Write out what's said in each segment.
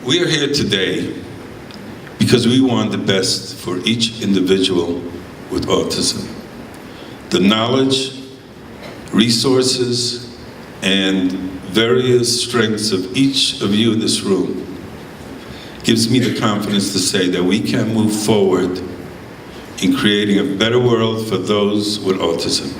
We are here today because we want the best for each individual with autism. The knowledge, resources, and various strengths of each of you in this room gives me the confidence to say that we can move forward in creating a better world for those with autism.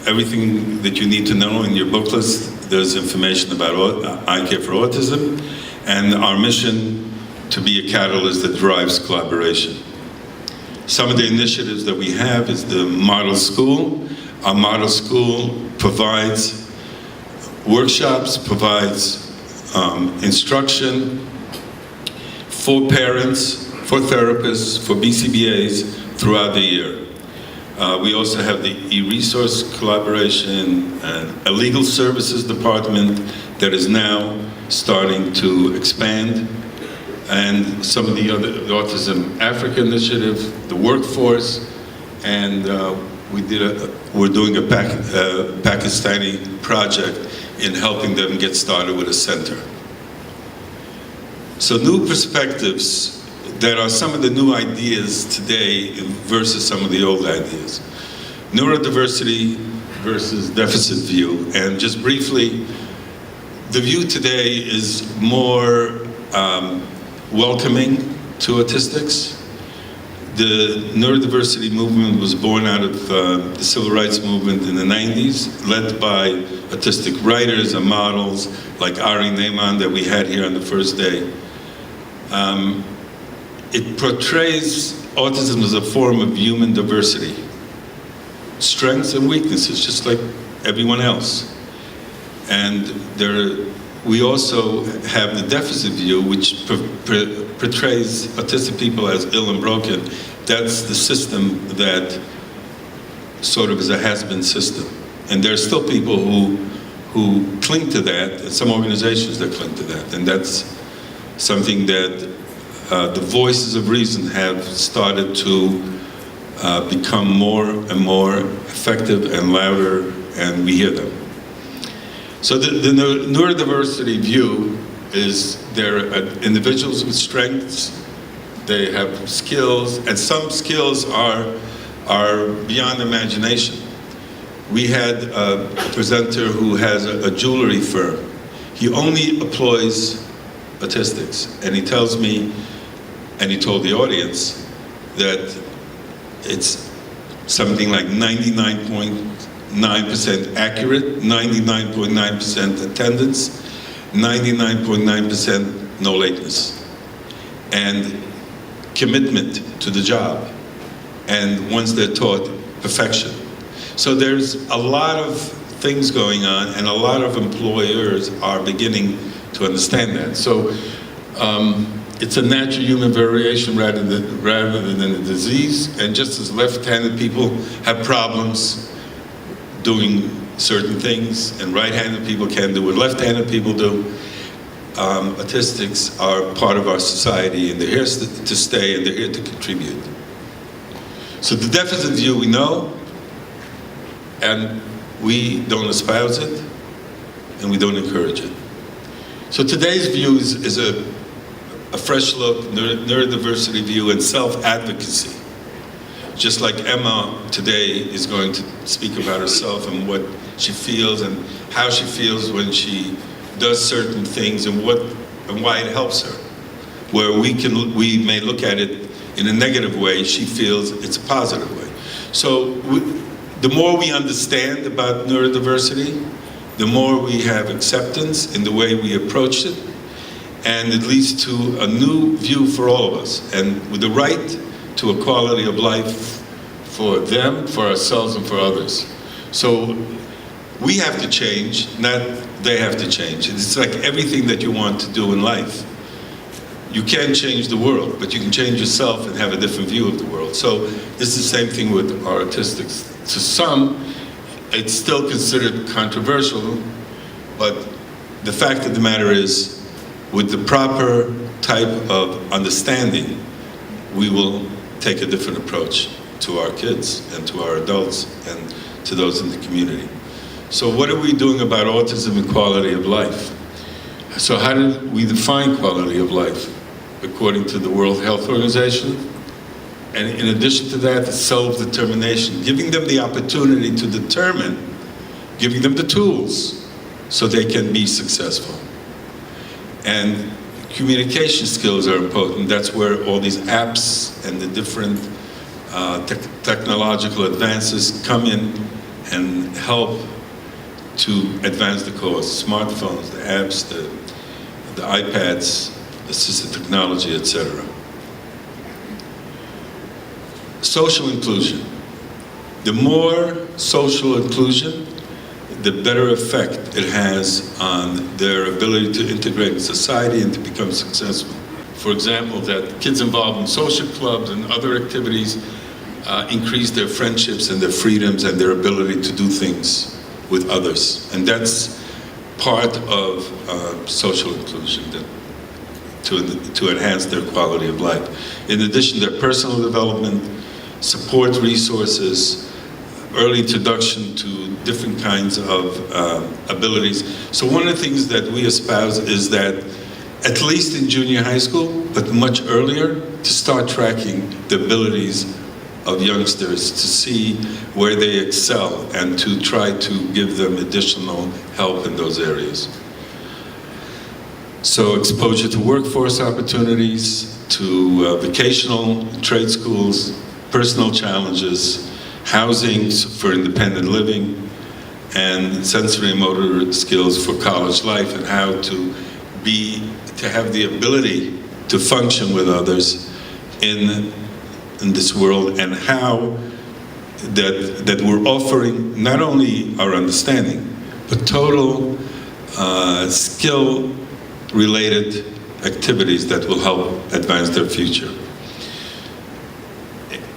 Everything that you need to know in your booklets, there's information about ICare4Autism and our mission to be a catalyst that drives collaboration. Some of the initiatives that we have is the model school. Our model school provides workshops, provides instruction for parents, for therapists, for BCBAs throughout the year. We also have the e-resource collaboration and a legal services department that is now starting to expand, and some of the other, the Autism Africa initiative, the workforce, and we're doing a Pakistani project in helping them get started with a center. So new perspectives that are some of the new ideas today versus some of the old ideas. Neurodiversity versus deficit view. And just briefly, the view today is more welcoming to autistics. The neurodiversity movement was born out of the civil rights movement in the 90s, led by autistic writers and models like Ari Neyman that we had here on the first day. It portrays autism as a form of human diversity, strengths and weaknesses, just like everyone else. And we also have the deficit view, which portrays autistic people as ill and broken. That's the system that sort of is a has-been system. And there are still people who cling to that, and some organizations that cling to that. And that's something that the voices of reason have started to become more and more effective and louder, and we hear them. So the neurodiversity view is there are individuals with strengths, they have skills, and some skills are beyond imagination. We had a presenter who has a jewelry firm. He only employs autistics, and he tells me, and he told the audience, that it's something like 99.9% accurate, 99.9% attendance, 99.9% no lateness, and commitment to the job, and once they're taught, perfection. So there's a lot of things going on, and a lot of employers are beginning to understand that. So it's a natural human variation rather than a disease, and just as left-handed people have problems doing certain things, and right-handed people can do what left-handed people do, autistics are part of our society, and they're here to stay, and they're here to contribute. So the deficit view we know, and we don't espouse it, and we don't encourage it. So today's view is a fresh look, neurodiversity view, and self-advocacy. Just like Emma today is going to speak about herself and what she feels and how she feels when she does certain things and why it helps her. Where we may look at it in a negative way, she feels it's a positive way. So the more we understand about neurodiversity, the more we have acceptance in the way we approach it, and it leads to a new view for all of us, and with the right to a quality of life for them, for ourselves, and for others. So we have to change, not they have to change. It's like everything that you want to do in life. You can't change the world, but you can change yourself and have a different view of the world. So it's the same thing with our autistics. To some, it's still considered controversial, but the fact of the matter is, with the proper type of understanding, we will take a different approach to our kids and to our adults and to those in the community. So what are we doing about autism and quality of life? So how do we define quality of life? According to the World Health Organization. And in addition to that, self-determination, giving them the opportunity to determine, giving them the tools so they can be successful. And communication skills are important. That's where all these apps and the different technological advances come in and help to advance the cause. Smartphones, the apps, the iPads, assistive technology, etc. Social inclusion. The more social inclusion, the better effect it has on their ability to integrate in society and to become successful. For example, that kids involved in social clubs and other activities increase their friendships and their freedoms and their ability to do things with others. And that's part of social inclusion, to enhance their quality of life. In addition, their personal development, support resources, early introduction to different kinds of abilities. So one of the things that we espouse is that, at least in junior high school, but much earlier, to start tracking the abilities of youngsters, to see where they excel and to try to give them additional help in those areas. So exposure to workforce opportunities, to vocational trade schools, personal challenges, housing for independent living, and sensory and motor skills for college life, and how to have the ability to function with others in this world, and how that we're offering not only our understanding, but total skill-related activities that will help advance their future.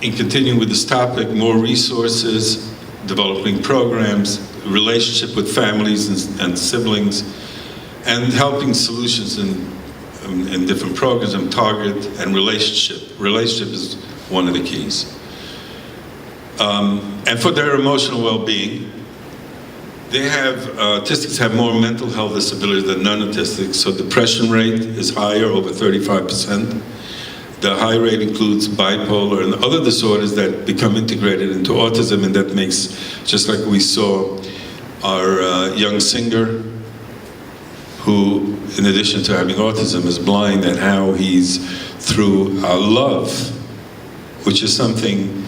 In continuing with this topic, more resources, developing programs, relationship with families and siblings, and helping solutions in different programs and target and relationship. Relationship is one of the keys. And for their emotional well-being, autistics have more mental health disabilities than non-autistics, so depression rate is higher, over 35%. The high rate includes bipolar and other disorders that become integrated into autism, and that makes, just like we saw our young singer, who, in addition to having autism, is blind, and how he's, through love, which is something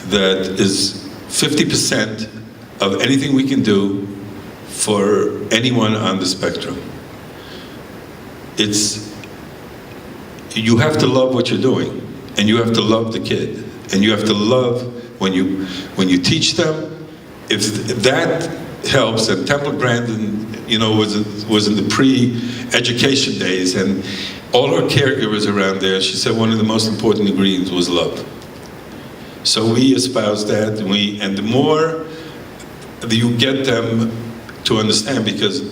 that is 50% of anything we can do for anyone on the spectrum. You have to love what you're doing, and you have to love the kid, and you have to love when you teach them. If that helps, and Temple Grandin, was in the pre-education days, and all our caregivers around there, she said one of the most important ingredients was love. So we espouse that, and the more you get them to understand, because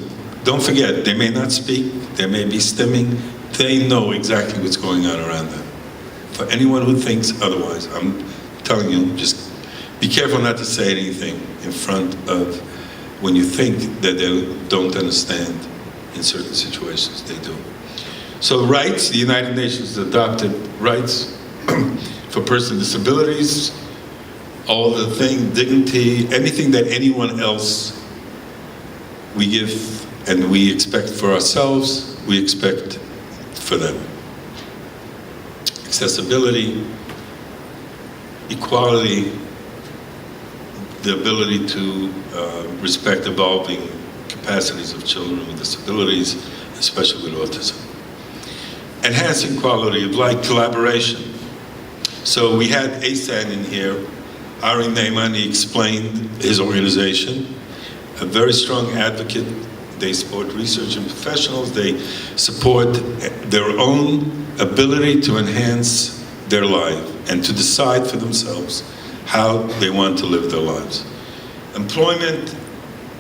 don't forget, they may not speak, they may be stimming, they know exactly what's going on around them. For anyone who thinks otherwise, I'm telling you, just be careful not to say anything in front of when you think that they don't understand in certain situations. They do. So rights, the United Nations adopted rights for persons with disabilities, all the things, dignity, anything that anyone else we give and we expect for ourselves, we expect for them. Accessibility, equality, the ability to respect evolving capacities of children with disabilities, especially with autism. Enhancing quality of life, collaboration. So we had ASAN in here. Ari Neimani explained his organization, a very strong advocate. They support research and professionals. They support their own ability to enhance their life and to decide for themselves how they want to live their lives. Employment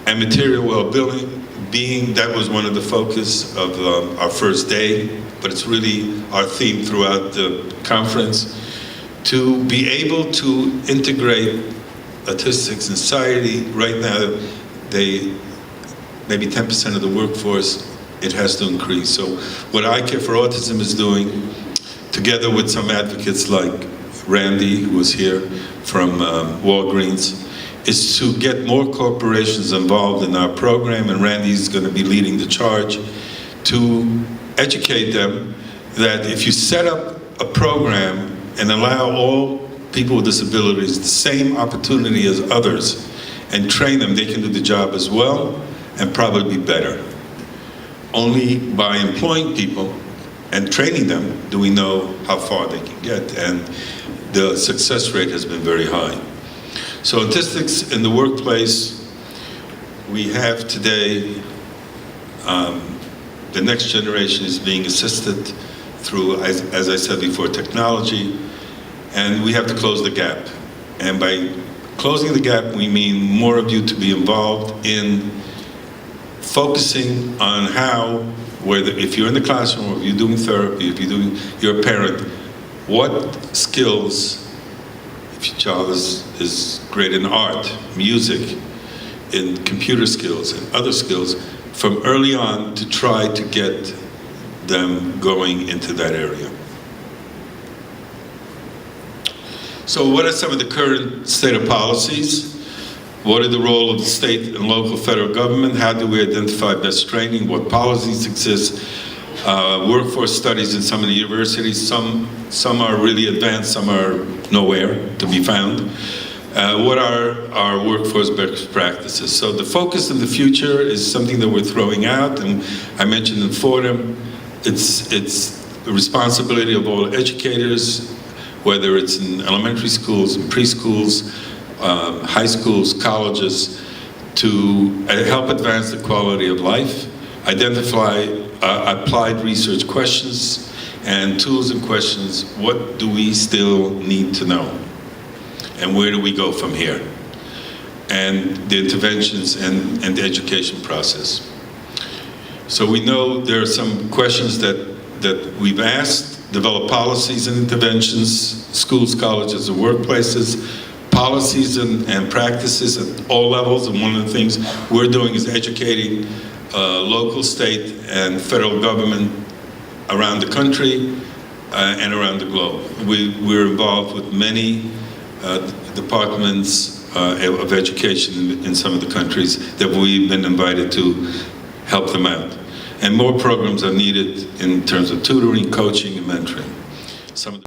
and material well-being, that was one of the focus of our first day, but it's really our theme throughout the conference, to be able to integrate autistics in society. Right now, maybe 10% of the workforce it has to increase. So what ICare4Autism is doing, together with some advocates like Randy, who was here from Walgreens, is to get more corporations involved in our program, and Randy's going to be leading the charge to educate them that if you set up a program and allow all people with disabilities the same opportunity as others and train them, they can do the job as well and probably be better. Only by employing people and training them do we know how far they can get, and the success rate has been very high. So autistics in the workplace, we have today, the next generation is being assisted through, as I said before, technology, and we have to close the gap. And by closing the gap, we mean more of you to be involved in focusing on how, whether if you're in the classroom, or if you're doing therapy, if you're a parent, what skills, if your child is great in art, music, in computer skills, and other skills, from early on to try to get them going into that area. So what are some of the current state of policies? What are the role of the state and local federal government? How do we identify best training? What policies exist? Workforce studies in some of the universities. Some are really advanced, some are nowhere to be found. What are our workforce best practices? So the focus in the future is something that we're throwing out, and I mentioned in Fordham, it's the responsibility of all educators, whether it's in elementary schools, and preschools, high schools, colleges, to help advance the quality of life, identify applied research questions and tools and questions. What do we still need to know? And where do we go from here? And the interventions and the education process. So we know there are some questions that we've asked: develop policies and interventions, schools, colleges, and workplaces, policies and practices at all levels. And one of the things we're doing is educating local, state, and federal government around the country and around the globe. We're involved with many departments of education in some of the countries that we've been invited to help them out. And more programs are needed in terms of tutoring, coaching, and mentoring. Some of the